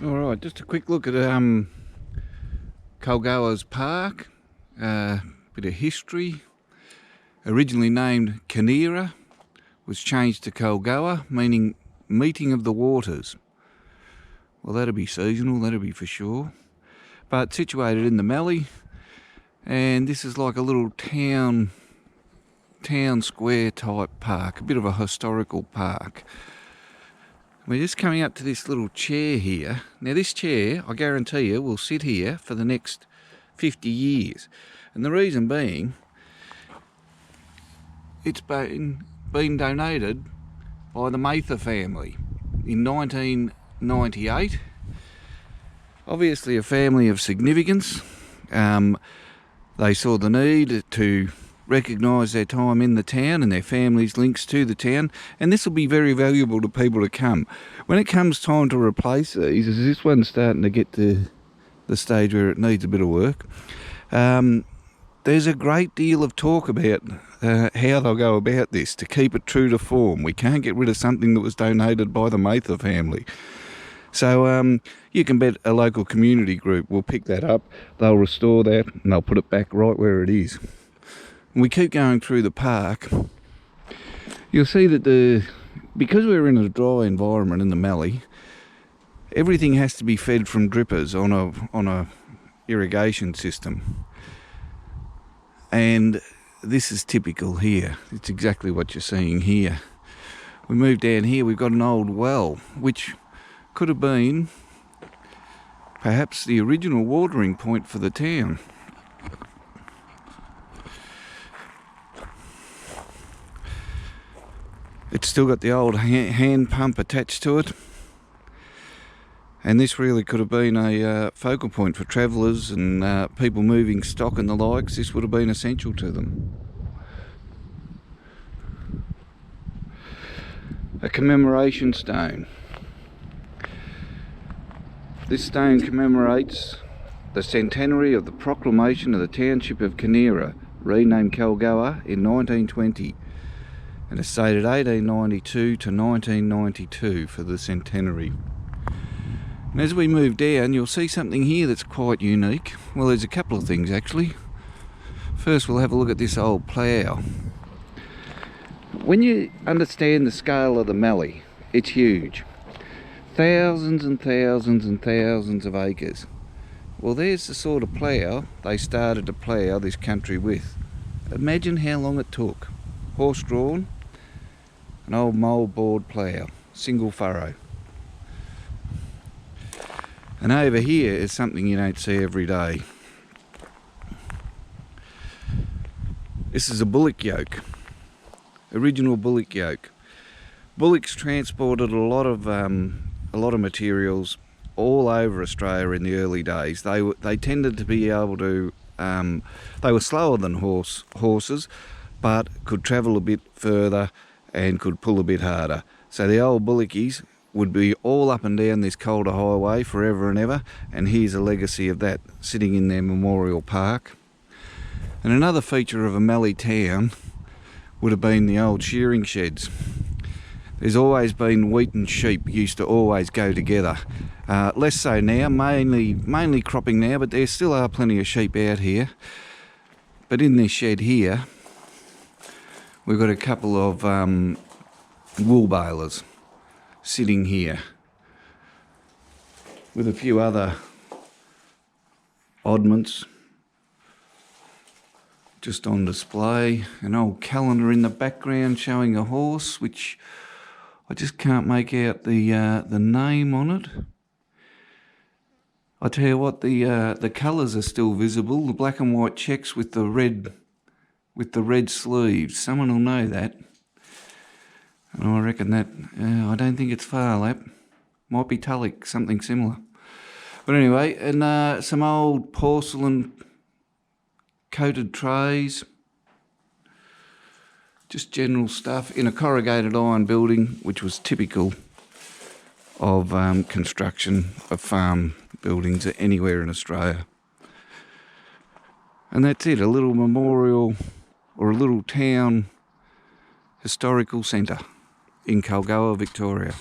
Alright, just a quick look at Culgoa's park. Bit of history. Originally named Kinera, was changed to Culgoa, meaning meeting of the waters. Well, that'll be seasonal, that'll be for sure. But situated in the Mallee, and this is like a little town square type park, a bit of a historical park. We're just coming up to this little chair here. Now this chair, I guarantee you, will sit here for the next 50 years. And the reason being, it's been donated by the Mather family in 1998. Obviously a family of significance. They saw the need to recognise their time in the town and their family's links to the town, and this will be very valuable to people to come. When it comes time to replace these, as this one's starting to get to the stage where it needs a bit of work, there's a great deal of talk about how they'll go about this to keep it true to form. We can't get rid of something that was donated by the Mather family. So you can bet a local community group will pick that up, they'll restore that, and they'll put it back right where it is. We keep going through the park, you'll see that because we're in a dry environment in the Mallee, everything has to be fed from drippers on a irrigation system. And this is typical here. It's exactly what you're seeing here. We move down here, we've got an old well, which could have been perhaps the original watering point for the town. It's still got the old hand pump attached to it, and this really could have been a focal point for travellers and people moving stock and the likes. This would have been essential to them. A commemoration stone. This stone commemorates the centenary of the proclamation of the township of Kinera, renamed Culgoa, in 1920. And it's dated 1892 to 1992 for the centenary. And as we move down, you'll see something here that's quite unique. Well, there's a couple of things actually. First, we'll have a look at this old plough. When you understand the scale of the Mallee, it's huge. Thousands and thousands and thousands of acres. Well, there's the sort of plough they started to plough this country with. Imagine how long it took. Horse-drawn, an old mould-board plough, single furrow. And over here is something you don't see every day. This is a bullock yoke, original bullock yoke. Bullocks transported a lot of materials all over Australia in the early days. They tended to be able to. They were slower than horses, but could travel a bit further and could pull a bit harder. So the old bullockies would be all up and down this Calder highway forever and ever, and here's a legacy of that sitting in their memorial park. And another feature of a Mallee town would have been the old shearing sheds. There's always been wheat and sheep used to always go together. Less so now, mainly cropping now, but there still are plenty of sheep out here. But in this shed here, we've got a couple of wool balers sitting here with a few other oddments just on display. An old calendar in the background showing a horse, which I just can't make out the name on it. I tell you what, the colours are still visible. The black and white checks with the red sleeves. Someone will know that. And I reckon that, I don't think it's Phar Lap. Might be Tulloch, something similar. But anyway, and some old porcelain coated trays. Just general stuff in a corrugated iron building, which was typical of construction of farm buildings anywhere in Australia. And that's it, a little memorial or a little town historical centre in Culgoa, Victoria.